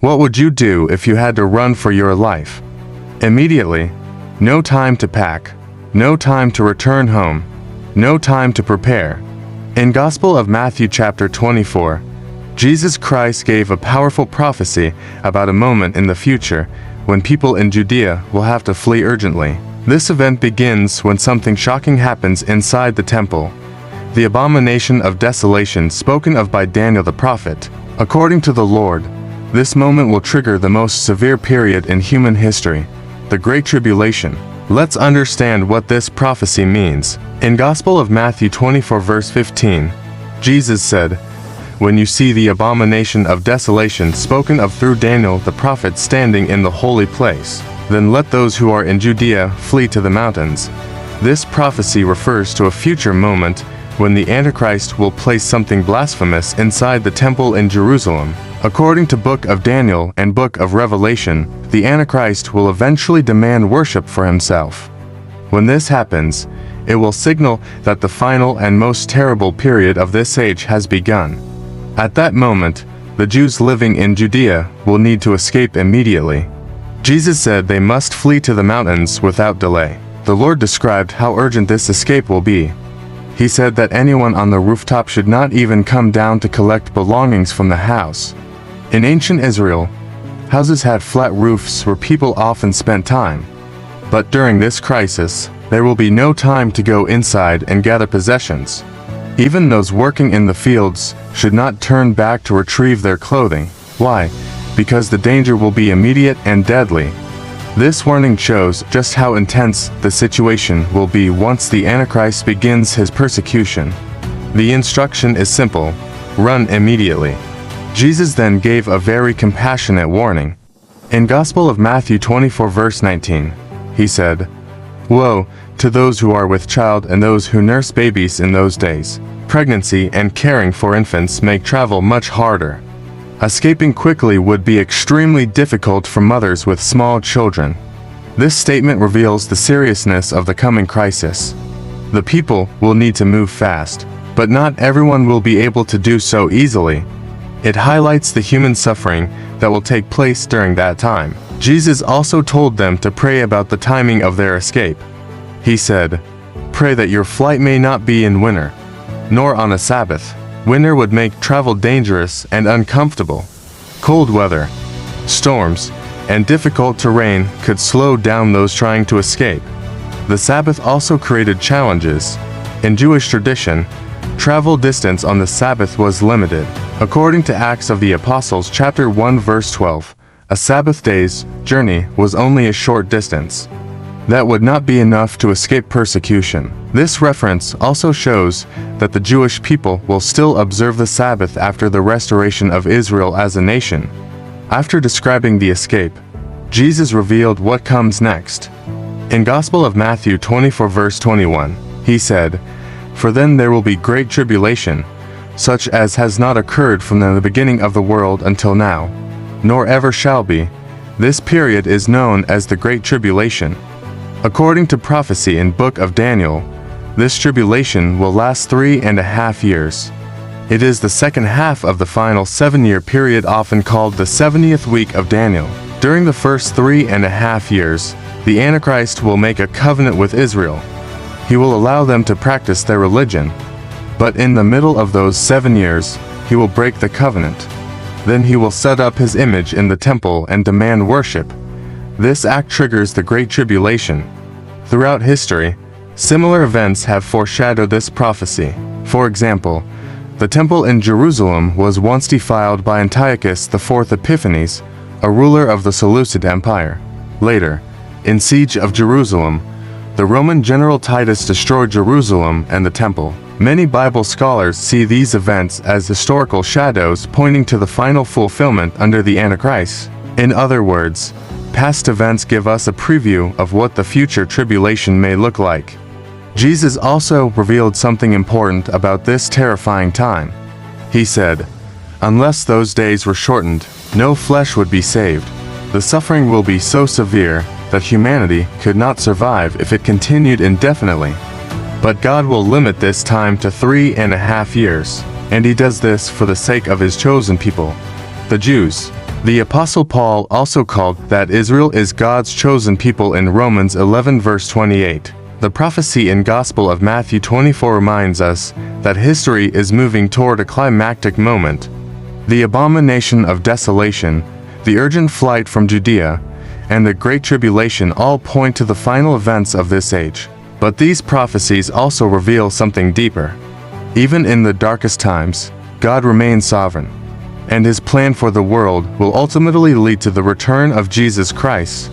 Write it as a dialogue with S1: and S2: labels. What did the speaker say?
S1: What would you do if you had to run for your life? Immediately. No time to pack. No time to return home. No time to prepare. In Gospel of Matthew chapter 24, Jesus Christ gave a powerful prophecy about a moment in the future when people in Judea will have to flee urgently. This event begins when something shocking happens inside the temple. The Abomination of Desolation spoken of by Daniel the prophet. According to the Lord, this moment will trigger the most severe period in human history, the Great Tribulation. Let's understand what this prophecy means. In Gospel of Matthew 24 verse 15, Jesus said, "When you see the abomination of desolation spoken of through Daniel the prophet standing in the holy place, then let those who are in Judea flee to the mountains." This prophecy refers to a future moment when the Antichrist will place something blasphemous inside the temple in Jerusalem. According to Book of Daniel and Book of Revelation, the Antichrist will eventually demand worship for himself. When this happens, it will signal that the final and most terrible period of this age has begun. At that moment, the Jews living in Judea will need to escape immediately. Jesus said they must flee to the mountains without delay. The Lord described how urgent this escape will be. He said that anyone on the rooftop should not even come down to collect belongings from the house. In ancient Israel, houses had flat roofs where people often spent time. But during this crisis, there will be no time to go inside and gather possessions. Even those working in the fields should not turn back to retrieve their clothing. Why? Because the danger will be immediate and deadly. This warning shows just how intense the situation will be once the Antichrist begins his persecution. The instruction is simple: run immediately. Jesus then gave a very compassionate warning. In Gospel of Matthew 24 verse 19, he said, "Woe to those who are with child and those who nurse babies in those days. Pregnancy and caring for infants make travel much harder. Escaping quickly would be extremely difficult for mothers with small children." This statement reveals the seriousness of the coming crisis. The people will need to move fast, but not everyone will be able to do so easily. It highlights the human suffering that will take place during that time. Jesus also told them to pray about the timing of their escape. He said, "Pray that your flight may not be in winter, nor on a Sabbath." Winter would make travel dangerous and uncomfortable. Cold weather, storms, and difficult terrain could slow down those trying to escape. The Sabbath also created challenges. In Jewish tradition, travel distance on the Sabbath was limited. According to Acts of the Apostles chapter 1 verse 12, a Sabbath day's journey was only a short distance. That would not be enough to escape persecution. This reference also shows that the Jewish people will still observe the Sabbath after the restoration of Israel as a nation. After describing the escape, Jesus revealed what comes next. In Gospel of Matthew 24 verse 21, he said, "For then there will be great tribulation, such as has not occurred from the beginning of the world until now, nor ever shall be. This period is known as the Great Tribulation." According to prophecy in Book of Daniel, this tribulation will last 3.5 years. It is the second half of the final 7-year period, often called the 70th week of Daniel. During the first 3.5 years, the Antichrist will make a covenant with Israel. He will allow them to practice their religion. But in the middle of those 7 years, he will break the covenant. Then he will set up his image in the temple and demand worship. This act triggers the Great Tribulation. Throughout history, similar events have foreshadowed this prophecy. For example, the temple in Jerusalem was once defiled by Antiochus IV Epiphanes, a ruler of the Seleucid Empire. Later, in Siege of Jerusalem, the Roman general Titus destroyed Jerusalem and the temple. Many Bible scholars see these events as historical shadows pointing to the final fulfillment under the Antichrist. In other words, past events give us a preview of what the future tribulation may look like. Jesus also revealed something important about this terrifying time. He said, "Unless those days were shortened, no flesh would be saved. The suffering will be so severe that humanity could not survive if it continued indefinitely. But God will limit this time to 3.5 years, and He does this for the sake of His chosen people, the Jews." The Apostle Paul also called that Israel is God's chosen people in Romans 11 verse 28. The prophecy in Gospel of Matthew 24 reminds us that history is moving toward a climactic moment. The Abomination of Desolation, the urgent flight from Judea, and the Great Tribulation all point to the final events of this age. But these prophecies also reveal something deeper. Even in the darkest times, God remains sovereign, and His plan for the world will ultimately lead to the return of Jesus Christ.